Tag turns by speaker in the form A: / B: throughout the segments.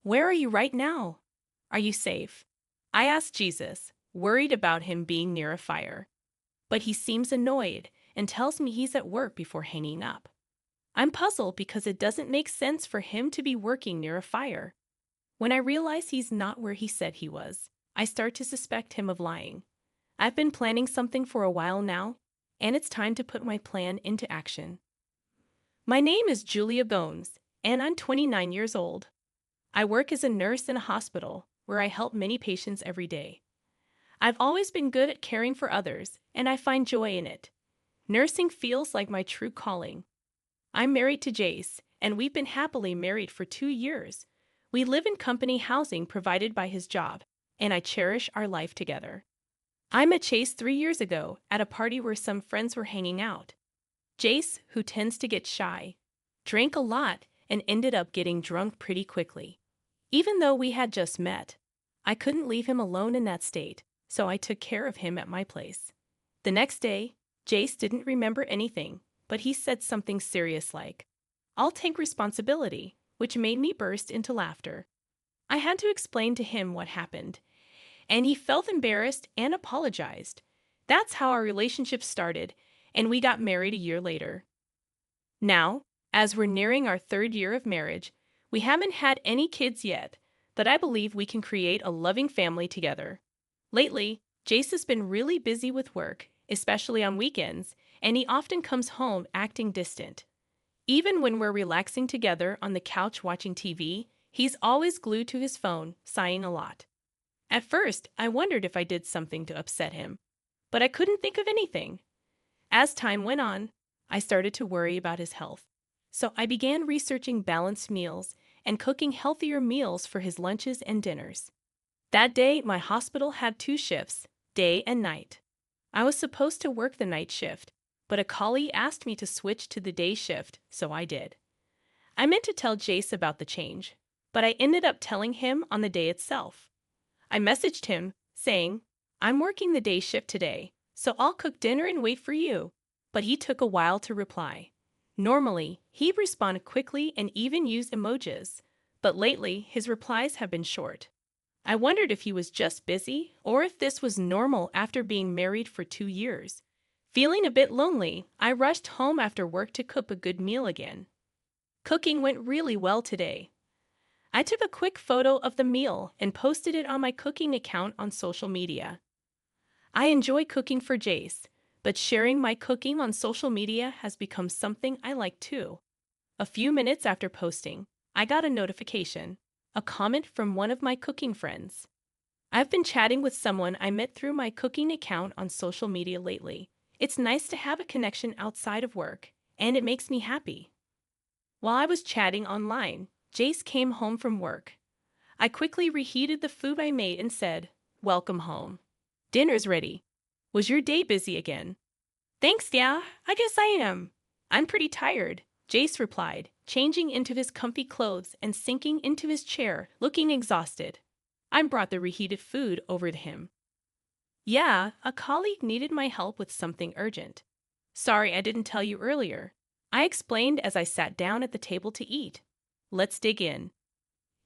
A: Where are you right now? Are you safe? I asked Jesus, worried about him being near a fire. But he seems annoyed and tells me he's at work before hanging up. I'm puzzled because it doesn't make sense for him to be working near a fire. When I realize he's not where he said he was, I start to suspect him of lying. I've been planning something for a while now, and it's time to put my plan into action. My name is Julia Bones, and I'm 29 years old. I work as a nurse in a hospital where I help many patients every day. I've always been good at caring for others, and I find joy in it. Nursing feels like my true calling. I'm married to Jace, and we've been happily married for 2 years. We live in company housing provided by his job, and I cherish our life together. I met Chase 3 years ago at a party where some friends were hanging out. Jace, who tends to get shy, drank a lot and ended up getting drunk pretty quickly. Even though we had just met, I couldn't leave him alone in that state, so I took care of him at my place. The next day, Jace didn't remember anything, but he said something serious like, "I'll take responsibility," which made me burst into laughter. I had to explain to him what happened, and he felt embarrassed and apologized. That's how our relationship started, and we got married a year later. Now, as we're nearing our 3rd year of marriage, we haven't had any kids yet, but I believe we can create a loving family together. Lately, Jace has been really busy with work, especially on weekends, and he often comes home acting distant. Even when we're relaxing together on the couch watching TV, he's always glued to his phone, sighing a lot. At first, I wondered if I did something to upset him, but I couldn't think of anything. As time went on, I started to worry about his health. So I began researching balanced meals and cooking healthier meals for his lunches and dinners. That day, my hospital had 2 shifts, day and night. I was supposed to work the night shift, but a colleague asked me to switch to the day shift, so I did. I meant to tell Jace about the change, but I ended up telling him on the day itself. I messaged him, saying, "I'm working the day shift today, so I'll cook dinner and wait for you." But he took a while to reply. Normally, he'd respond quickly and even use emojis, but lately his replies have been short. I wondered if he was just busy or if this was normal after being married for 2 years. Feeling a bit lonely, I rushed home after work to cook a good meal again. Cooking went really well today. I took a quick photo of the meal and posted it on my cooking account on social media. I enjoy cooking for Jace, but sharing my cooking on social media has become something I like too. A few minutes after posting, I got a notification, a comment from one of my cooking friends. I've been chatting with someone I met through my cooking account on social media lately. It's nice to have a connection outside of work, and it makes me happy. While I was chatting online, Jace came home from work. I quickly reheated the food I made and said, "Welcome home. Dinner's ready. Was your day busy again?" "Thanks, yeah, I guess I am. I'm pretty tired," Jace replied, changing into his comfy clothes and sinking into his chair, looking exhausted. I brought the reheated food over to him. "Yeah, a colleague needed my help with something urgent. Sorry I didn't tell you earlier," I explained as I sat down at the table to eat. "Let's dig in."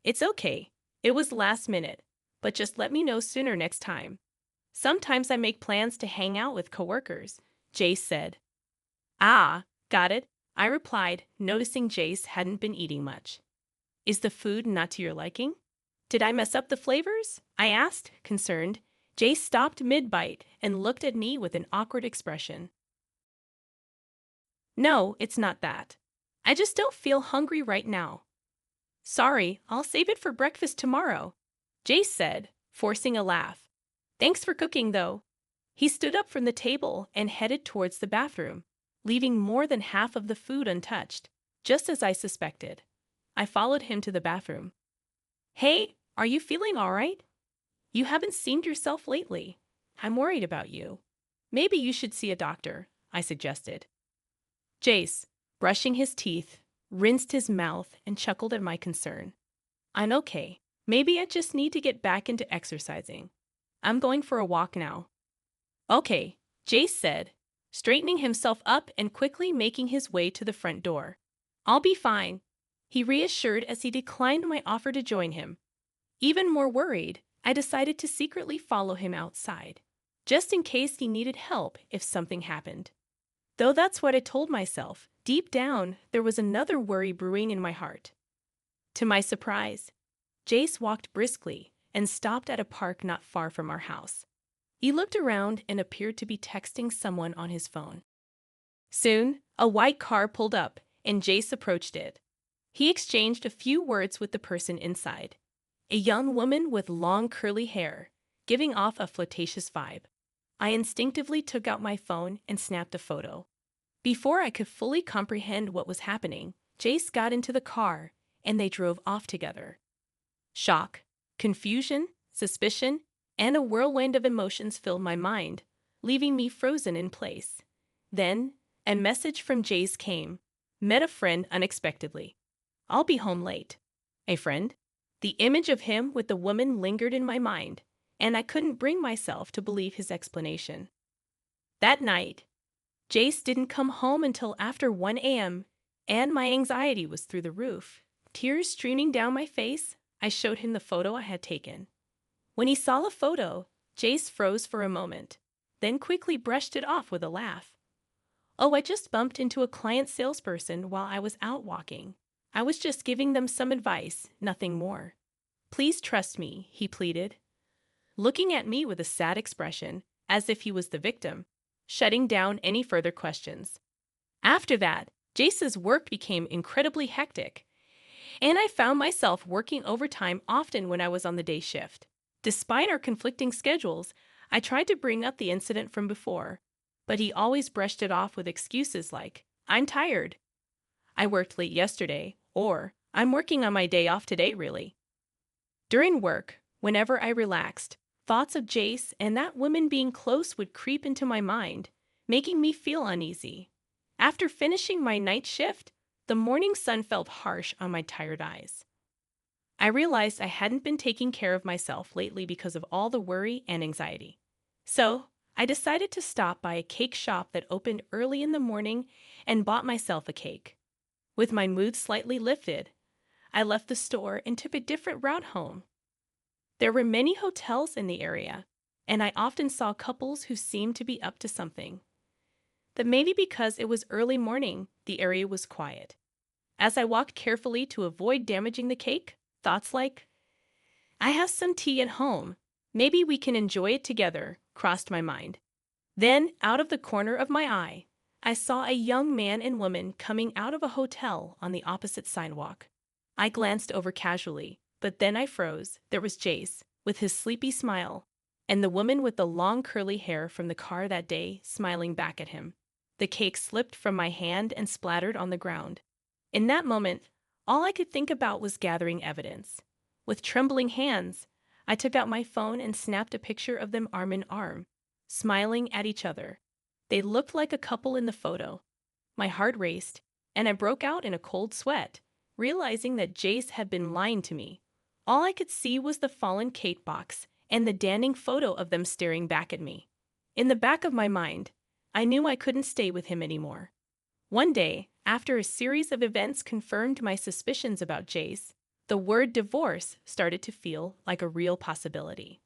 A: "It's okay. It was last minute, but just let me know sooner next time. Sometimes I make plans to hang out with coworkers," Jace said. "Ah, got it," I replied, noticing Jace hadn't been eating much. "Is the food not to your liking? Did I mess up the flavors?" I asked, concerned. Jace stopped mid-bite and looked at me with an awkward expression. "No, it's not that. I just don't feel hungry right now." "Sorry, I'll save it for breakfast tomorrow," Jace said, forcing a laugh. "Thanks for cooking, though." He stood up from the table and headed towards the bathroom, leaving more than half of the food untouched, just as I suspected. I followed him to the bathroom. "Hey, are you feeling all right? You haven't seemed yourself lately. I'm worried about you. Maybe you should see a doctor," I suggested. Jace, brushing his teeth, rinsed his mouth and chuckled at my concern. "I'm okay. Maybe I just need to get back into exercising. I'm going for a walk now." "Okay," Jace said, straightening himself up and quickly making his way to the front door. "I'll be fine." he reassured as he declined my offer to join him. Even more worried, I decided to secretly follow him outside, just in case he needed help if something happened. Though that's what I told myself, deep down, there was another worry brewing in my heart. To my surprise, Jace walked briskly and stopped at a park not far from our house. He looked around and appeared to be texting someone on his phone. Soon, a white car pulled up, and Jace approached it. He exchanged a few words with the person inside, a young woman with long curly hair, giving off a flirtatious vibe. I instinctively took out my phone and snapped a photo. Before I could fully comprehend what was happening, Jace got into the car, and they drove off together. Shock, confusion, suspicion, and a whirlwind of emotions filled my mind, leaving me frozen in place. Then, a message from Jace came. Met a friend unexpectedly. I'll be home late. A friend? The image of him with the woman lingered in my mind, and I couldn't bring myself to believe his explanation. That night, Jace didn't come home until after 1 a.m., and my anxiety was through the roof. Tears streaming down my face, I showed him the photo I had taken. When he saw the photo, Jace froze for a moment, then quickly brushed it off with a laugh. Oh, I just bumped into a client salesperson while I was out walking. I was just giving them some advice, nothing more. Please trust me, he pleaded, looking at me with a sad expression, as if he was the victim, shutting down any further questions. After that, Jace's work became incredibly hectic, and I found myself working overtime often when I was on the day shift. Despite our conflicting schedules, I tried to bring up the incident from before, but he always brushed it off with excuses like, I'm tired, I worked late yesterday, or I'm working on my day off today, really. During work, whenever I relaxed, thoughts of Jace and that woman being close would creep into my mind, making me feel uneasy. After finishing my night shift, the morning sun felt harsh on my tired eyes. I realized I hadn't been taking care of myself lately because of all the worry and anxiety. So, I decided to stop by a cake shop that opened early in the morning and bought myself a cake. With my mood slightly lifted, I left the store and took a different route home. There were many hotels in the area, and I often saw couples who seemed to be up to something. But maybe because it was early morning, the area was quiet. As I walked carefully to avoid damaging the cake, thoughts like, I have some tea at home, maybe we can enjoy it together, crossed my mind. Then, out of the corner of my eye, I saw a young man and woman coming out of a hotel on the opposite sidewalk. I glanced over casually, but then I froze. There was Jace, with his sleepy smile, and the woman with the long curly hair from the car that day smiling back at him. The cake slipped from my hand and splattered on the ground. In that moment, all I could think about was gathering evidence. With trembling hands, I took out my phone and snapped a picture of them arm in arm, smiling at each other. They looked like a couple in the photo. My heart raced, and I broke out in a cold sweat, realizing that Jace had been lying to me. All I could see was the fallen cake box and the damning photo of them staring back at me. In the back of my mind, I knew I couldn't stay with him anymore. One day, after a series of events confirmed my suspicions about Jace, the word divorce started to feel like a real possibility.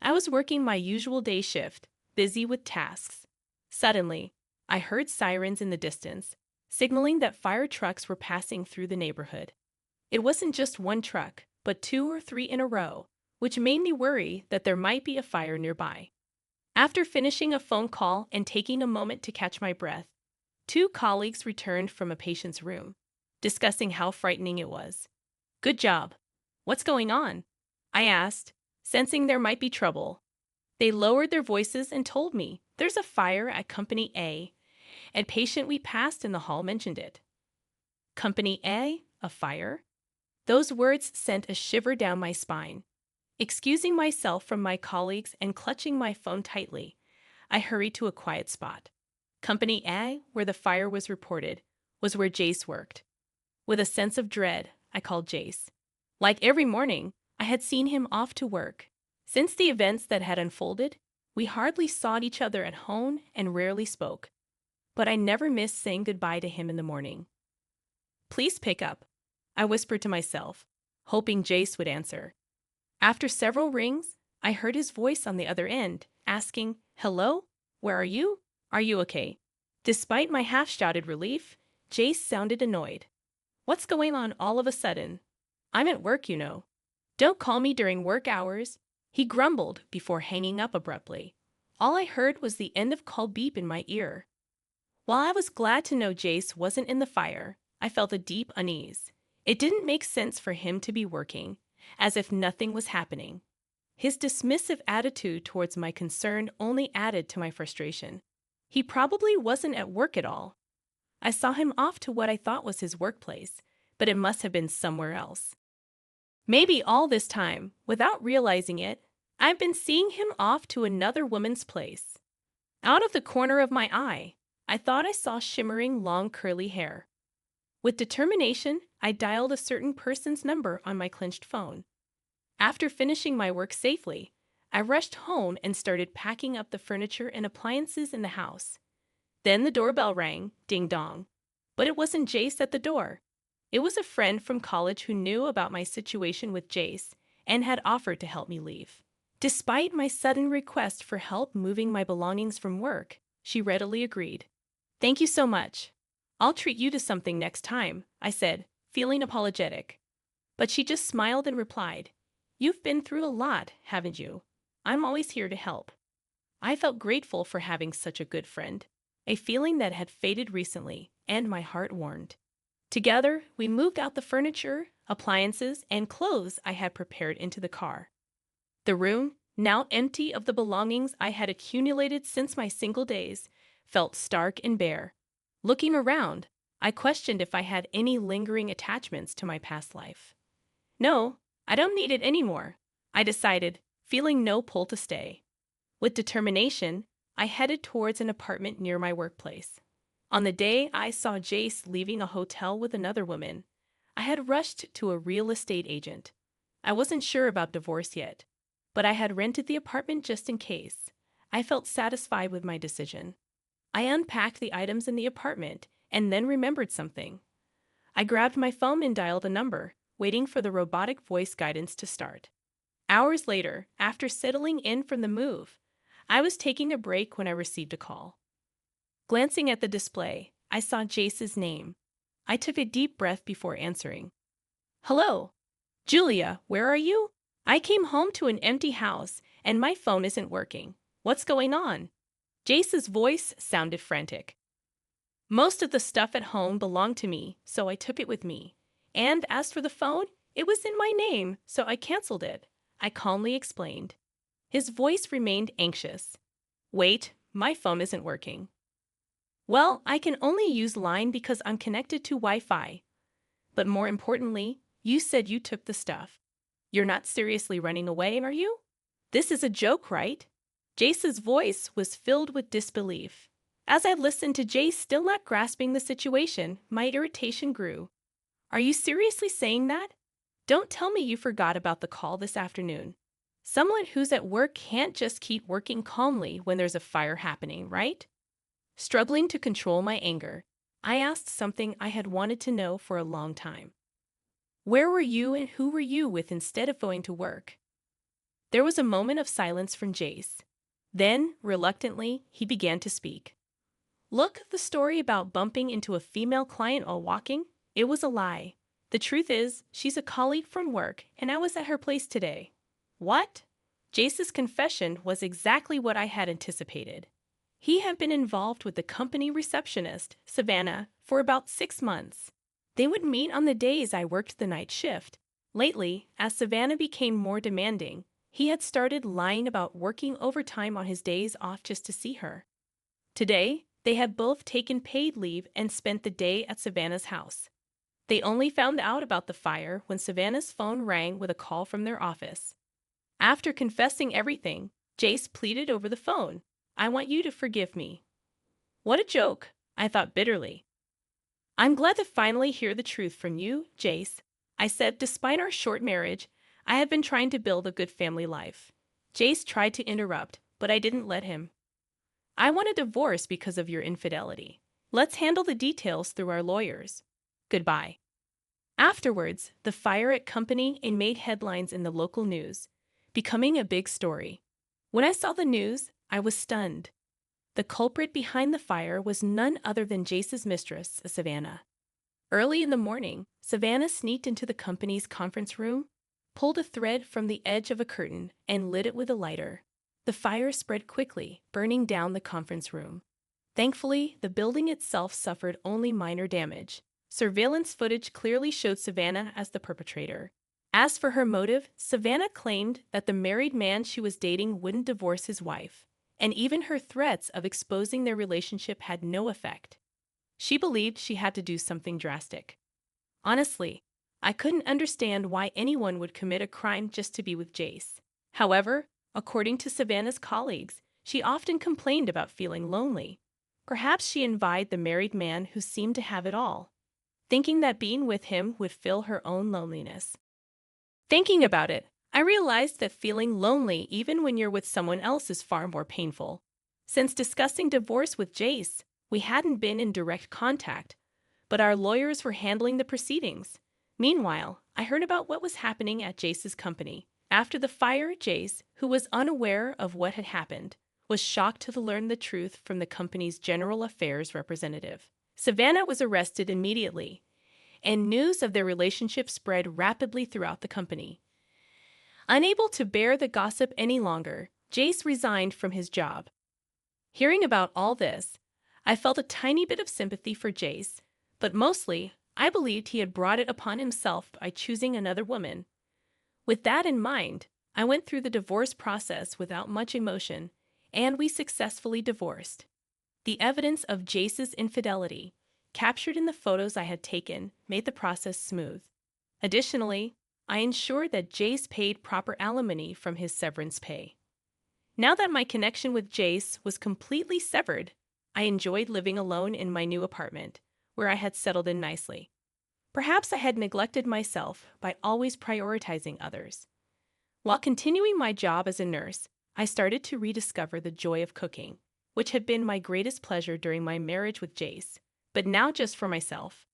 A: I was working my usual day shift, busy with tasks. Suddenly, I heard sirens in the distance, signaling that fire trucks were passing through the neighborhood. It wasn't just one truck, but 2 or 3 in a row, which made me worry that there might be a fire nearby. After finishing a phone call and taking a moment to catch my breath, 2 colleagues returned from a patient's room, discussing how frightening it was. Good job. What's going on? I asked, sensing there might be trouble. They lowered their voices and told me there's a fire at Company A. A patient we passed in the hall mentioned it. Company A? A fire? Those words sent a shiver down my spine. Excusing myself from my colleagues and clutching my phone tightly, I hurried to a quiet spot. Company A, where the fire was reported, was where Jace worked. With a sense of dread, I called Jace. Like every morning, I had seen him off to work. Since the events that had unfolded, we hardly saw each other at home and rarely spoke. But I never missed saying goodbye to him in the morning. Please pick up. I whispered to myself, hoping Jace would answer. After several rings, I heard his voice on the other end, asking, "Hello? Where are you? Are you okay?" Despite my half-shouted relief, Jace sounded annoyed. "What's going on all of a sudden? I'm at work, you know. Don't call me during work hours," he grumbled before hanging up abruptly. All I heard was the end of call beep in my ear. While I was glad to know Jace wasn't in the fire, I felt a deep unease. It didn't make sense for him to be working, as if nothing was happening. His dismissive attitude towards my concern only added to my frustration. He probably wasn't at work at all. I saw him off to what I thought was his workplace, but it must have been somewhere else. Maybe all this time, without realizing it, I've been seeing him off to another woman's place. Out of the corner of my eye, I thought I saw shimmering long curly hair. With determination, I dialed a certain person's number on my clenched phone. After finishing my work safely, I rushed home and started packing up the furniture and appliances in the house. Then the doorbell rang, ding-dong. But it wasn't Jace at the door. It was a friend from college who knew about my situation with Jace and had offered to help me leave. Despite my sudden request for help moving my belongings from work, she readily agreed. "Thank you so much. I'll treat you to something next time," I said, feeling apologetic. But she just smiled and replied, "You've been through a lot, haven't you? I'm always here to help." I felt grateful for having such a good friend, a feeling that had faded recently, and my heart warmed. Together, we moved out the furniture, appliances, and clothes I had prepared into the car. The room, now empty of the belongings I had accumulated since my single days, felt stark and bare. Looking around, I questioned if I had any lingering attachments to my past life. "No, I don't need it anymore," I decided, feeling no pull to stay. With determination, I headed towards an apartment near my workplace. On the day I saw Jace leaving a hotel with another woman, I had rushed to a real estate agent. I wasn't sure about divorce yet, but I had rented the apartment just in case. I felt satisfied with my decision. I unpacked the items in the apartment and then remembered something. I grabbed my phone and dialed a number, waiting for the robotic voice guidance to start. Hours later, after settling in from the move, I was taking a break when I received a call. Glancing at the display, I saw Jace's name. I took a deep breath before answering. "Hello. Julia, where are you? I came home to an empty house, and my phone isn't working. What's going on?" Jace's voice sounded frantic. "Most of the stuff at home belonged to me, so I took it with me. And as for the phone, it was in my name, so I canceled it," I calmly explained. His voice remained anxious. "Wait, my phone isn't working." "Well, I can only use Line because I'm connected to Wi-Fi. But more importantly, you said you took the stuff. You're not seriously running away, are you? This is a joke, right?" Jace's voice was filled with disbelief. As I listened to Jace still not grasping the situation, my irritation grew. "Are you seriously saying that? Don't tell me you forgot about the call this afternoon. Someone who's at work can't just keep working calmly when there's a fire happening, right?" Struggling to control my anger, I asked something I had wanted to know for a long time. "Where were you and who were you with instead of going to work?" There was a moment of silence from Jace. Then, reluctantly, he began to speak. "Look, the story about bumping into a female client while walking, it was a lie. The truth is, she's a colleague from work, and I was at her place today." "What?" Jace's confession was exactly what I had anticipated. He had been involved with the company receptionist, Savannah, for about 6 months. They would meet on the days I worked the night shift. Lately, as Savannah became more demanding, he had started lying about working overtime on his days off just to see her. Today, they had both taken paid leave and spent the day at Savannah's house. They only found out about the fire when Savannah's phone rang with a call from their office. After confessing everything, Jace pleaded over the phone, "I want you to forgive me." What a joke, I thought bitterly. "I'm glad to finally hear the truth from you, Jace," I said. Despite our short marriage, I had been trying to build a good family life. Jace tried to interrupt, but I didn't let him. "I want a divorce because of your infidelity. Let's handle the details through our lawyers. Goodbye." Afterwards, the fire at company and made headlines in the local news, becoming a big story. When I saw the news, I was stunned. The culprit behind the fire was none other than Jace's mistress, Savannah. Early in the morning, Savannah sneaked into the company's conference room, pulled a thread from the edge of a curtain, and lit it with a lighter. The fire spread quickly, burning down the conference room. Thankfully, the building itself suffered only minor damage. Surveillance footage clearly showed Savannah as the perpetrator. As for her motive, Savannah claimed that the married man she was dating wouldn't divorce his wife, and even her threats of exposing their relationship had no effect. She believed she had to do something drastic. Honestly, I couldn't understand why anyone would commit a crime just to be with Jace. However, according to Savannah's colleagues, she often complained about feeling lonely. Perhaps she envied the married man who seemed to have it all, thinking that being with him would fill her own loneliness. Thinking about it, I realized that feeling lonely even when you're with someone else is far more painful. Since discussing divorce with Jace, we hadn't been in direct contact, but our lawyers were handling the proceedings. Meanwhile, I heard about what was happening at Jace's company. After the fire, Jace, who was unaware of what had happened, was shocked to learn the truth from the company's general affairs representative. Savannah was arrested immediately, and news of their relationship spread rapidly throughout the company. Unable to bear the gossip any longer, Jace resigned from his job. Hearing about all this, I felt a tiny bit of sympathy for Jace, but mostly, I believed he had brought it upon himself by choosing another woman. With that in mind, I went through the divorce process without much emotion, and we successfully divorced. The evidence of Jace's infidelity, captured in the photos I had taken, made the process smooth. Additionally, I ensured that Jace paid proper alimony from his severance pay. Now that my connection with Jace was completely severed, I enjoyed living alone in my new apartment, where I had settled in nicely. Perhaps I had neglected myself by always prioritizing others. While continuing my job as a nurse, I started to rediscover the joy of cooking, which had been my greatest pleasure during my marriage with Jace, but now just for myself.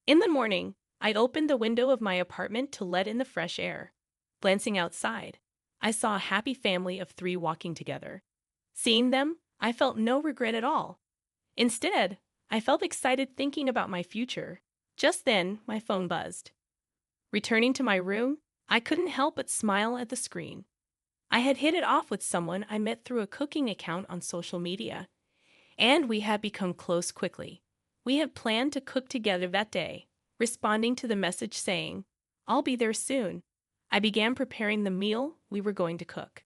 A: In the morning, I'd open the window of my apartment to let in the fresh air. Glancing outside, I saw a happy family of 3 walking together. Seeing them, I felt no regret at all. Instead, I felt excited thinking about my future. Just then, my phone buzzed. Returning to my room, I couldn't help but smile at the screen. I had hit it off with someone I met through a cooking account on social media, and we had become close quickly. We had planned to cook together that day, responding to the message saying, "I'll be there soon." I began preparing the meal we were going to cook.